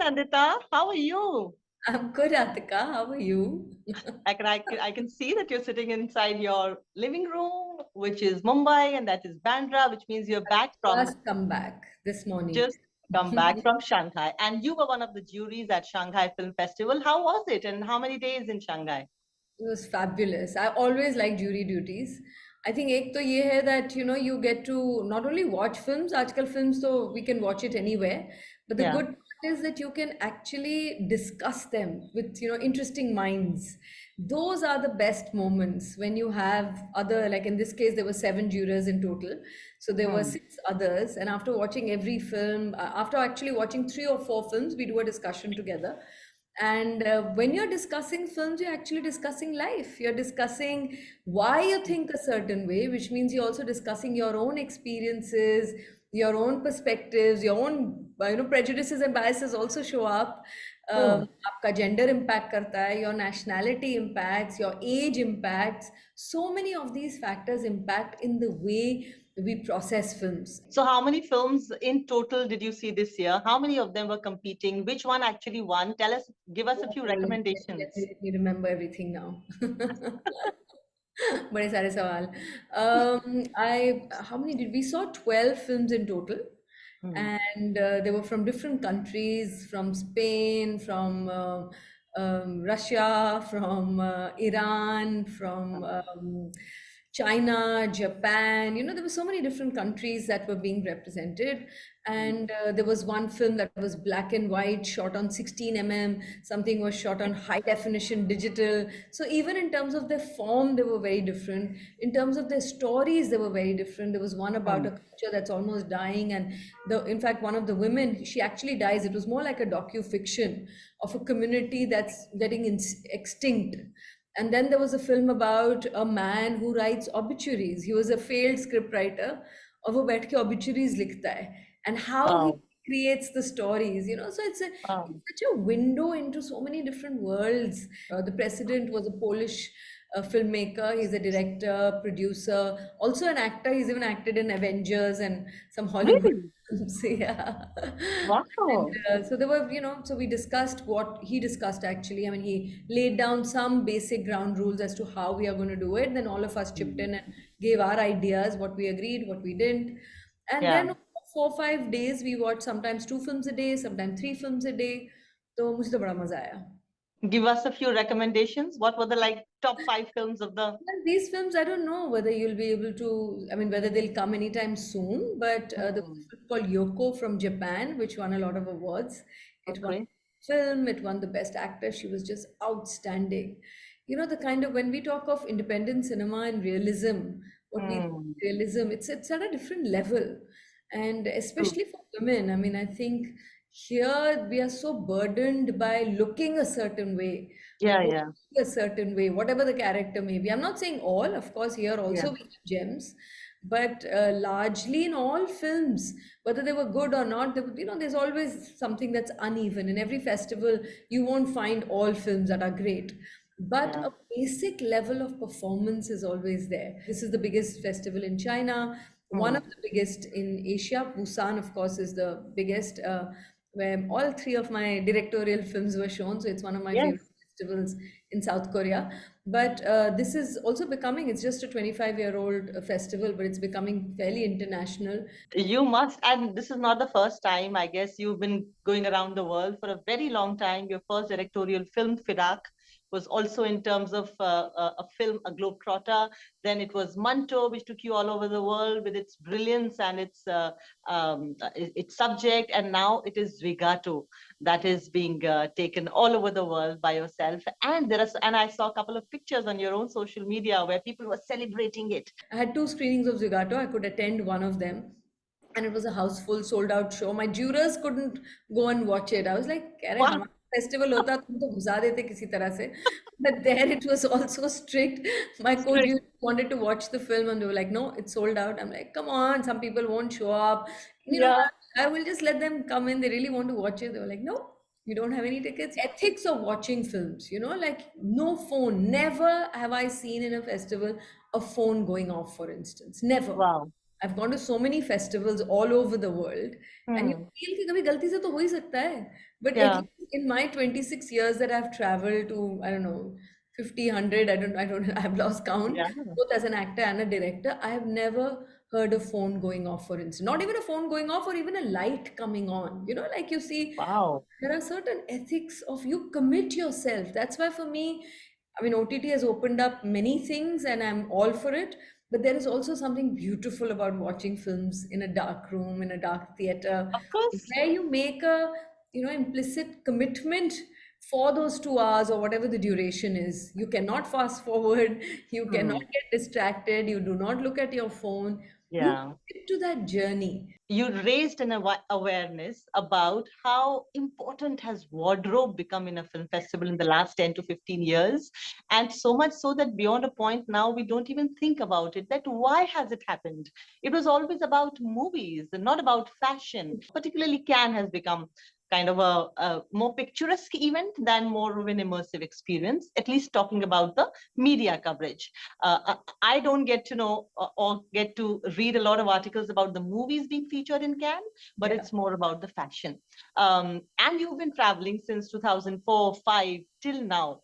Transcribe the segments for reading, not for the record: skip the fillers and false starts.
Nandita. How are you? I'm good, Atika. How are you? I can see that you're sitting inside your living room, which is Mumbai, and that is Bandra, which means you're back from Just come back this morning. just come back from Shanghai. And you were one of the juries at Shanghai Film Festival. How was it, and how many days in Shanghai? It was fabulous. I always like jury duties. I think एक तो ये है that you get to not only watch films, आजकल films तो we can watch it anywhere, but the Yeah. good part is that you can actually discuss them with interesting minds. Those are the best moments when you have other, like in this case there were 7 jurors in total, so there were Hmm. 6 others, and after watching every film, after actually watching 3 or 4 films, we do a discussion together. And when you're discussing films, you're actually discussing life. You're discussing why you think a certain way, which means you're also discussing your own experiences, your own perspectives, your own prejudices and biases also show up. Hmm. आपका gender impact करता है, your nationality impacts, your age impacts. So many of these factors impact in the way we process films. So, how many films in total did you see this year? How many of them were competing? Which one actually won? Tell us, give us a few Oh, recommendations. let me remember everything now. बड़े सारे सवाल. I how many did we saw 12 films in total, Hmm. and they were from different countries, from Spain, from Russia, from Iran, from China, Japan. There were so many different countries that were being represented. And there was one film that was black and white, shot on 16 mm. Something was shot on high definition digital. So even in terms of their form, they were very different. In terms of their stories, they were very different. There was one about Hmm. a culture that's almost dying, and in fact, one of the women, she actually dies. It was more like a docu-fiction of a community that's getting extinct. And then there was a film about a man who writes obituaries. He was a failed scriptwriter. और वो बैठ के obituaries लिखता है, and how he Wow. creates the stories. So Wow. it's such a window into so many different worlds. The president was a Polish filmmaker. He's a director, producer, also an actor. He's even acted in Avengers and some Hollywood Really? films. Yeah. And Wow. so there were, so we discussed what he discussed actually. I mean, he laid down some basic ground rules as to how we are going to do it. Then all of us chipped Hmm. in and gave our ideas, what we agreed, what we didn't. And Yeah. then 4 5 days, we watched sometimes 2 films a day, sometimes 3 films a day. तो मुझे तो बड़ा मजा आया. Give us a few recommendations. What were the top five films of the? Well, these films, I don't know whether you'll be able to, I mean, whether they'll come anytime soon, but there was Hmm. a film called Yoko from Japan, which won a lot of awards. It won Okay. film, it won the best actor. She was just outstanding. The kind of, when we talk of independent cinema and realism, what we Hmm. realism, it's at a different level. And True. especially for women, I mean, I think here we are so burdened by looking a certain way, Yeah, yeah, a certain way, whatever the character may be. I'm not saying all, of course, here yeah, also we have gems, but largely in all films, whether they were good or not, there's always something that's uneven. In every festival, you won't find all films that are great, but yeah. a basic level of performance is always there. This is the biggest festival in China, one Hmm. of the biggest in Asia. Busan, of course, is the biggest, where all 3 of my directorial films were shown. So it's one of my Yes, favorite festivals in South Korea. But this is also becoming, it's just a 25-year-old festival, but it's becoming fairly international. you must. And this is not the first time. I guess you've been going around the world for a very long time. Your first directorial film, Firak, was also in terms of a film, a globetrotter. Then it was Manto, which took you all over the world with its brilliance and its subject. And now it is Rigato that is being taken all over the world by yourself. And and I saw a couple of pictures on your own social media where people were celebrating it. I had 2 screenings of Zigato. I could attend one of them. And it was a house full, sold out show. My jurors couldn't go and watch it. I was like, अरे Wow. हमारा festival होता तुम तो घुसा देते किसी तरह से. But there it was also strict. My Strict. co-jurors wanted to watch the film and they were like, no, it's sold out. I'm like, come on, some people won't show up. Yeah. I will just let them come in. They really want to watch it. They were like, no, you don't have any tickets. Ethics of watching films, like no phone. Never have I seen in a festival a phone going off, for instance. Never. Wow. I've gone to so many festivals all over the world, and you Hmm. feel कि कभी गलती से तो हो ही सकता है. But at Yeah. least in my 26 years that I've traveled to, I don't know, 50, 100, I don't, I've lost count, Yeah. both as an actor and a director, I have never heard a phone going off, for instance. Not even a phone going off or even a light coming on. You know, like you see, Wow. there are certain ethics of you commit yourself. That's why for me, I mean, OTT has opened up many things and I'm all for it. But there is also something beautiful about watching films in a dark room, in a dark theater, Of course. where you make a, implicit commitment for those 2 hours or whatever the duration is. You cannot fast forward, you cannot Hmm. get distracted, you do not look at your phone. You Yeah. commit to that journey. You raised an awareness about how important has wardrobe become in a film festival in the last 10 to 15 years, and so much so that beyond a point now we don't even think about it, that why has it happened. It was always about movies and not about fashion. Particularly Cannes has become kind of a more picturesque event than more of an immersive experience, at least talking about the media coverage. I don't get to know or get to read a lot of articles about the movies being featured in Cannes, but Yeah. it's more about the fashion. And you've been traveling since 2004, 5 till now.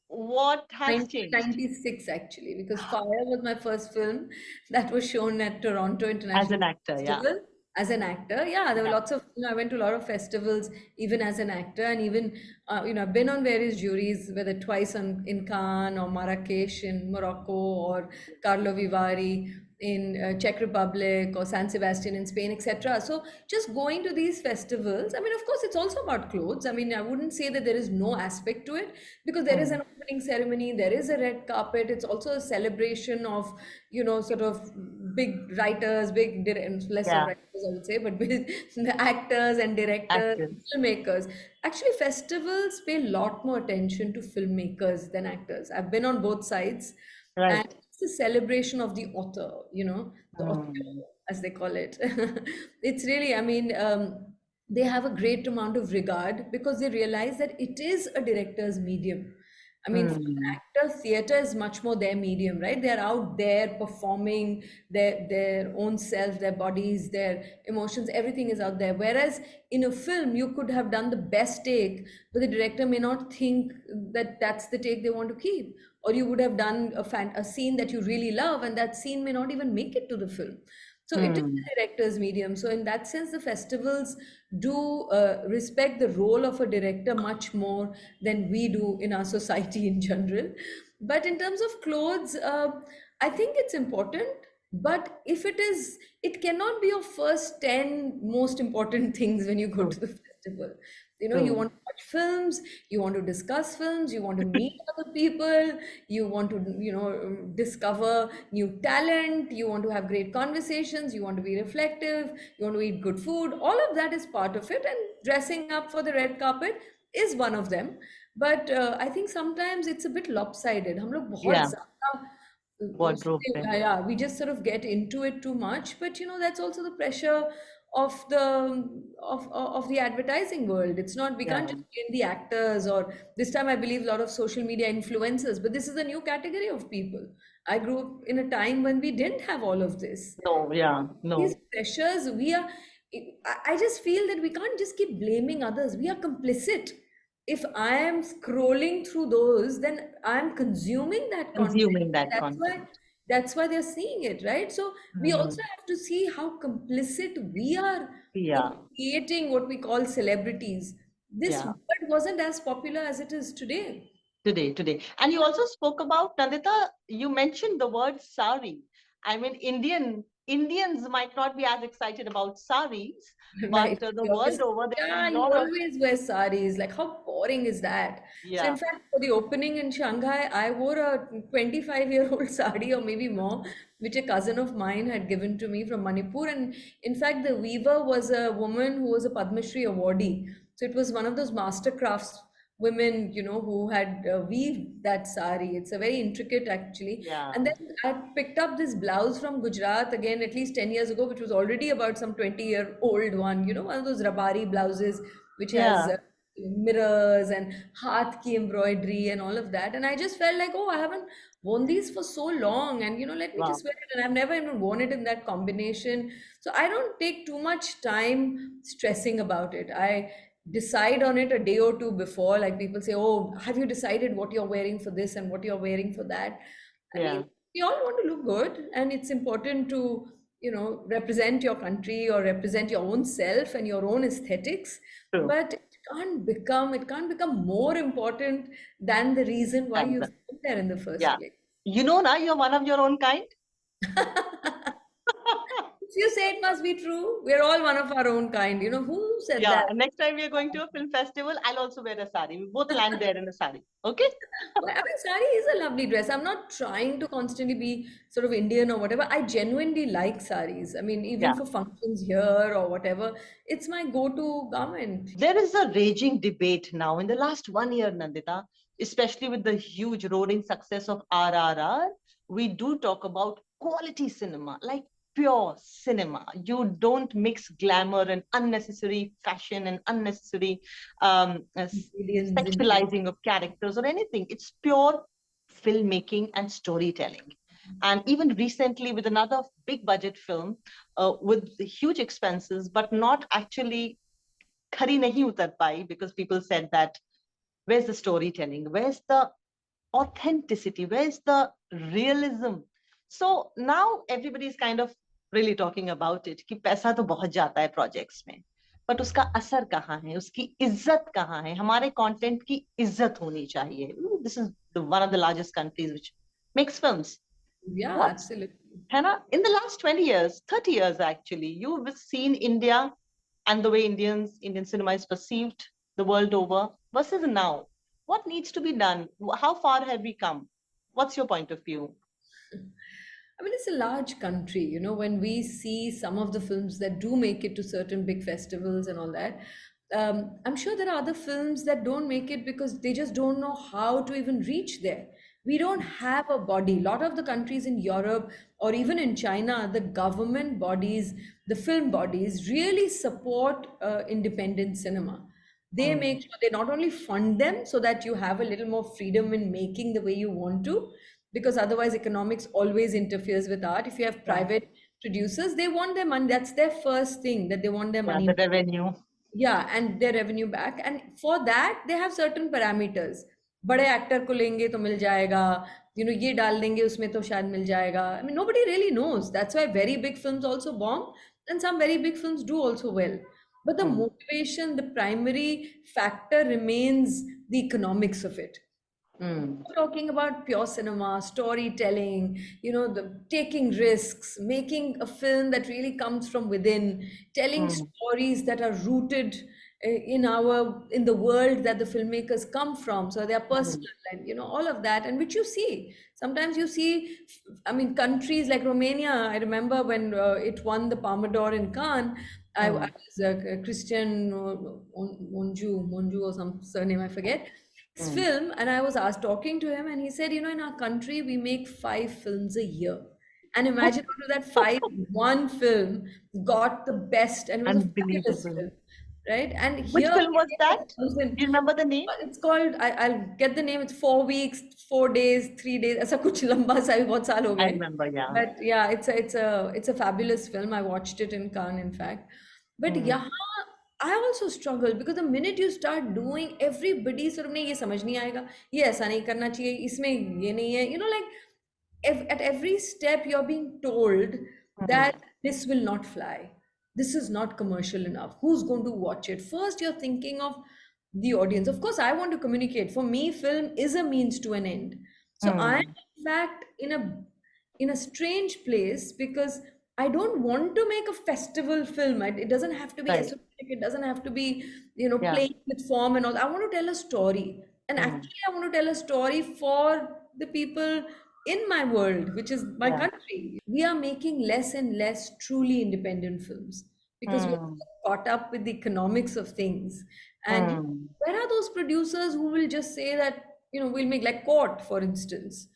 What has changed 1996 actually, because Fire was my first film that was shown at Toronto as International an Film actor? Yeah. Festival as an actor. Yeah, there were Yeah. lots of, I went to a lot of festivals even as an actor, and even, I've been on various juries, whether twice in Cannes or Marrakesh in Morocco or Carlo Vivari in Czech Republic or San Sebastian in Spain, etc. So just going to these festivals, I mean, of course, it's also about clothes. I mean, I wouldn't say that there is no aspect to it, because there is Hmm. an opening ceremony, there is a red carpet. It's also a celebration of, sort of big writers, less of Yeah. writers, I would say, but big, the actors and directors, Actors. filmmakers. Actually, festivals pay a lot more attention to filmmakers than actors. I've been on both sides, and Right. it's a celebration of the author, the author, Hmm. as they call it. It's really, I mean, they have a great amount of regard because they realize that it is a director's medium. I mean, for Hmm. an actor, theater is much more their medium, right? They're out there performing their own self, their bodies, their emotions, everything is out there. Whereas in a film, you could have done the best take, but the director may not think that that's the take they want to keep. Or you would have done a scene that you really love, and that scene may not even make it to the film. So it is Hmm. a director's medium. So in that sense, the festivals do respect the role of a director much more than we do in our society in general. But in terms of clothes, I think it's important. But if it is, it cannot be your first 10 most important things when you go True. to the festival. You True. want to watch films, you want to discuss films, you want to meet other people, you want to, discover new talent, you want to have great conversations, you want to be reflective, you want to eat good food. All of that is part of it, and dressing up for the red carpet is one of them. But I think sometimes it's a bit lopsided. हम लोग बहुत Yeah. ज़्यादा Wardrobe. yeah, we just sort of get into it too much. But that's also the pressure of the advertising world. It's not, we Yeah. can't just blame the actors, or this time I believe a lot of social media influencers, but this is a new category of people. I grew up in a time when we didn't have all of this. No. Yeah. These No. pressures, I just feel that we can't just keep blaming others. We are complicit. If I am scrolling through those, then I'm consuming that content. Consuming that That's why content. that's why they're seeing it, right? So we Hmm. also have to see how complicit we are in Yeah. creating what we call celebrities. This Yeah. word wasn't as popular as it is today. Today. And you also spoke about, Nandita, you mentioned the word sari. I mean, Indians might not be as excited about saris, but Right. the You world always, over, there are yeah, a you lot of, always wear saris. Like, how boring is that? So, in yeah, fact, for the opening in Shanghai, I wore a 25-year-old sari or maybe more, which a cousin of mine had given to me from Manipur. And in fact, the weaver was a woman who was a Padma Shri awardee. So, it was one of those master crafts women, who had weaved that sari. It's a very intricate, actually. And yeah, then I picked up this blouse from Gujarat again at least 10 years ago, which was already about some 20-year-old one, one of those rabari blouses, which has yeah, mirrors and heart key embroidery and all of that. And I just felt like, oh, I haven't worn these for so long, and let me Wow. just wear it, and I've never even worn it in that combination. So I don't take too much time stressing about it. I decide on it a day or two before. Like people say, "Oh, have you decided what you're wearing for this and what you're wearing for that?" I mean, Yeah, we all want to look good, and it's important to, represent your country or represent your own self and your own aesthetics. true. But it can't become more important than the reason why And you've been there in the first yeah, place. now you're one of your own kind. If you say it must be true, we're all one of our own kind. Who said Yeah, that? and next time we are going to a film festival, I'll also wear a sari. We both land there in a sari. Okay? Well, I mean, sari is a lovely dress. I'm not trying to constantly be sort of Indian or whatever. I genuinely like saris. I mean, even Yeah. for functions here or whatever, it's my go-to garment. There is a raging debate now in the last 1 year, Nandita, especially with the huge roaring success of RRR. We do talk about quality cinema, like pure cinema. You don't mix glamour and unnecessary fashion and unnecessary Millions into it. sexualizing of characters or anything. It's pure filmmaking and storytelling. And even recently, with another big budget film with huge expenses, but not actually खरी नहीं उतर पाई because people said that where's the storytelling, where's the authenticity, where's the realism. So now everybody is kind of really talking about it कि पैसा तो बहुत जाता है projects में, बट उसका असर कहाँ है, उसकी इज्जत कहाँ है, हमारे कंटेंट की इज्जत होनी चाहिए. This is one of the largest countries which makes films. Yeah, What's absolutely. Hannah, in the last 20 years, 30 years actually, you've seen India and the way Indian cinema is perceived the world over versus now. What needs to be done? How far have we come? What's your point of view? I mean, it's a large country, when we see some of the films that do make it to certain big festivals and all that. I'm sure there are other films that don't make it because they just don't know how to even reach there. We don't have a body. A lot of the countries in Europe or even in China, the government bodies, the film bodies really support independent cinema. They Mm, make sure they not only fund them so that you have a little more freedom in making the way you want to, because otherwise economics always interferes with art. If you have yeah, private producers, they want their money. That's their first thing, that they want their yeah, money the back. revenue. Yeah, and their revenue back. And for that, they have certain parameters. बड़े actor को लेंगे तो मिल जाएगा, ये डाल देंगे उसमें तो शायद मिल जाएगा. I mean, nobody really knows. That's why very big films also bomb, and some very big films do also well. But the Mm, motivation, the primary factor remains the economics of it. mm, Talking about pure cinema, storytelling, the taking risks, making a film that really comes from within, telling mm, stories that are rooted in the world that the filmmakers come from. So they are mm, personal, and all of that, and which you see. Sometimes you see, I mean, countries like Romania. I remember when it won the Palme d'Or in Cannes. I mm, was Christian Monju or some surname I forget his mm. film, and I was asked talking to him, and he said, in our country we make 5 films a year. And imagine out of that five, one film got the best, and it was a fabulous Unbelievable. film, right? And Which here film we was make that? a Do thousand. you remember the name? It's called. I'll get the name. It's 4 weeks, 4 days, 3 days. ऐसा कुछ लंबा सा बहुत साल हो I गए. remember, yeah. But yeah, it's a fabulous film. I watched it in Cannes, in fact. But Mm, यहाँ I also struggle because the minute you start doing, everybody sort of नहीं ये समझ नहीं आएगा, ये ऐसा नहीं करना चाहिए, इसमें ये नहीं है, like at every step you're being told mm, that this will not fly, this is not commercial enough, who's going to watch it. First you're thinking of the audience. Of course I want to communicate. For me film is a means to an end. So I'm mm. in fact in a strange place because I don't want to make a festival film. It doesn't have to be Right. esoteric, it doesn't have to be Yeah. playing with form and all. I want to tell a story, and Mm, actually I want to tell a story for the people in my world, which is my yeah. country. We are making less and less truly independent films because we're Mm, caught up with the economics of things. And mm. where are those producers who will just say that, we'll make like Court, for instance?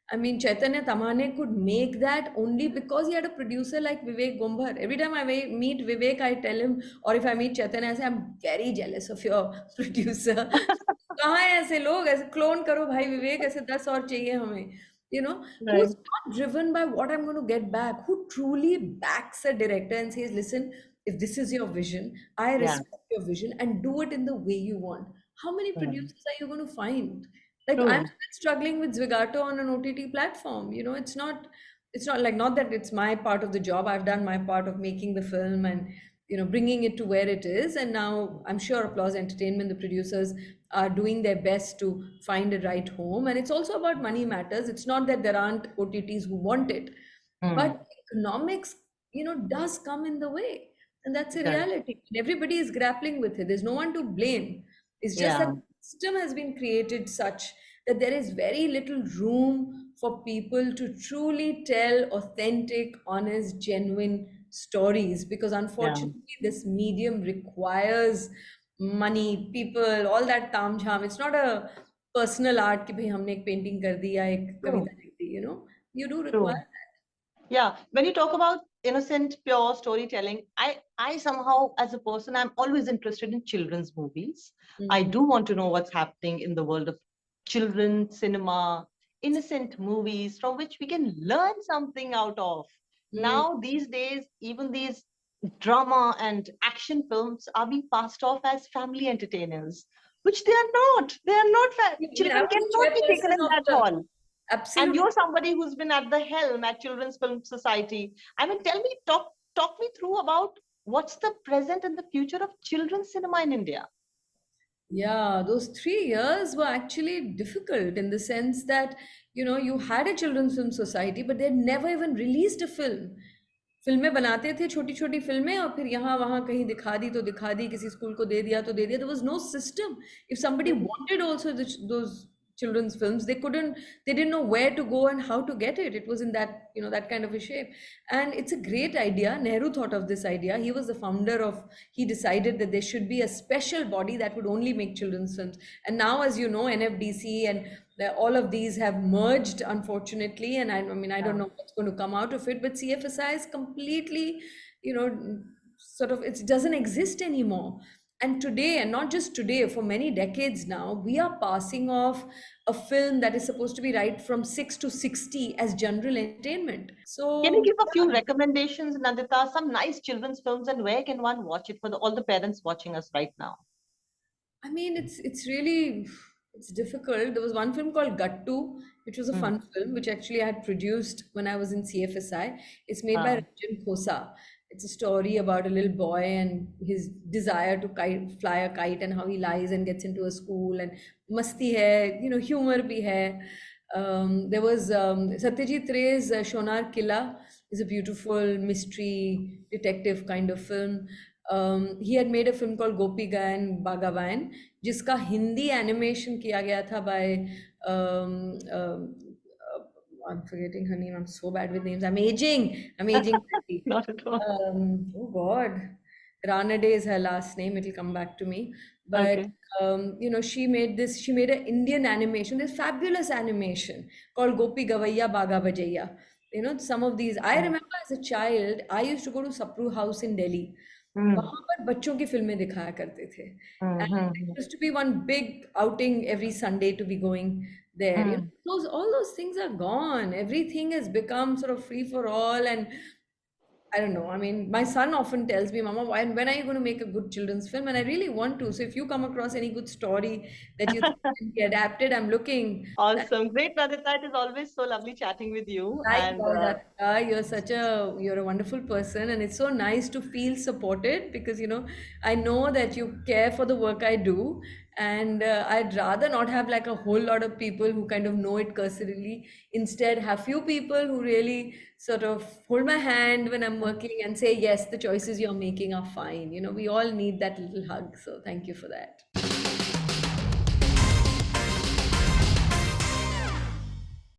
I mean, Chaitanya Tamane could make that only because he had a producer like Vivek Gombhar. Every time I meet Vivek, I tell him, or if I meet Chaitanya, I say, I'm very jealous of your producer. कहाँ हैं ऐसे लोग? ऐसे clone करो भाई विवेक, ऐसे 10 और चाहिए हमें. who's Right. not driven by what I'm going to get back, who truly backs a director and says, listen, if this is your vision, I Yeah. respect your vision and do it in the way you want. How many Mm. producers are you going to find? Like, I'm True. still struggling with Zwigato on an OTT platform. It's not like, not that it's my part of the job. I've done my part of making the film and bringing it to where it is. And now I'm sure Applause Entertainment, the producers, are doing their best to find a right home. And it's also about money matters. It's not that there aren't OTTs who want it, Mm. but economics, does come in the way. And that's a Correct. reality. And everybody is grappling with it. There's no one to blame. It's just that Yeah. the system has been created such that there is very little room for people to truly tell authentic, honest, genuine stories, because Yeah. unfortunately this medium requires money, people, all that ताम झाम. It's not a personal art कि भाई हमने एक painting कर दी या एक True. कविता लिख दी, you do True. require Yeah, when you talk about innocent, pure storytelling, I somehow, as a person, I'm always interested in children's movies. I that. do want to know what's happening in the world of children cinema, innocent movies from which we can learn something out of. Mm. Now, these days, even these drama and action films are being passed off as family entertainers, which they are not. They are not. I mean, I Children was the cannot be taken chairperson in of that the hall. And absolutely. you're somebody who's been at the helm at Children's Film Society. I mean, talk me through about what's the present and the future of children's cinema in India. Yeah, those 3 years were actually difficult in the sense that, you had a children's film society, but they never even released a film. फिल्में बनाते थे, छोटी छोटी फिल्में, और फिर यहाँ वहाँ कहीं दिखा दी तो दिखा दी, किसी स्कूल को दे दिया तो दे दिया. There was no system. If somebody Mhm. wanted also those children's films, they didn't know where to go and how to get it. It was in that kind of a shape. And it's a great idea. Nehru thought of this idea. He was the founder of, he decided that there should be a special body that would only make children's films. And now, as you know, NFDC and all of these have merged, unfortunately. And I mean, I don't Yeah. know what's going to come out of it, but CFSI is completely, you know, sort of, it doesn't exist anymore. And today, and not just today, for many decades now, we are passing off a film that is supposed to be right from 6 to 60 as general entertainment. Can you So, give a few yeah. recommendations, Nandita, some nice children's films, and where can one watch it for all the parents watching us right now? I mean, it's really it's difficult. There was one film called Gattu, which was a Mm. fun film, which actually I had produced when I was in CFSI. It's made by Uh, Ranjan Khosa. It's a story about a little boy and his desire to fly a kite, and how he lies and gets into a school, and masti hai, humor bhi hai. There was Satyajit Ray's Shonar Killa is a beautiful mystery detective kind of film. He had made a film called Gopi Gayan Bhagavan, जिसका Hindi animation किया गया था by um, um, I'm forgetting her name. I'm so bad with names. I'm aging. Pretty. Not at all. Oh God, Rana Day is her last name. It'll come back to me. But Okay. she made this. She made an Indian animation. This fabulous animation called Gopi Gavaiya Baga Bajaiya. Some of these. I Mm. remember as a child, I used to go to Sapru House in Delhi. Mm. वहां पर बच्चों की फिल्में दिखाया करते थे. And Mm. it used to be one big outing every Sunday to be going there. Mm. All those things are gone. Everything has become sort of free for all. And I don't know. I mean, my son often tells me, Mama, when are you going to make a good children's film? And I really want to. So if you come across any good story that you think can be adapted, I'm looking. Awesome. Great, Nandita. It is always so lovely chatting with you. And Likewise, Atika, you're a wonderful person, and it's so nice to feel supported because I know that you care for the work I do, and I'd rather not have like a whole lot of people who kind of know it cursorily. Instead, have few people who really sort of hold my hand when I'm working and say, yes, the choices you're making are fine. We all need that little hug. So thank you for that.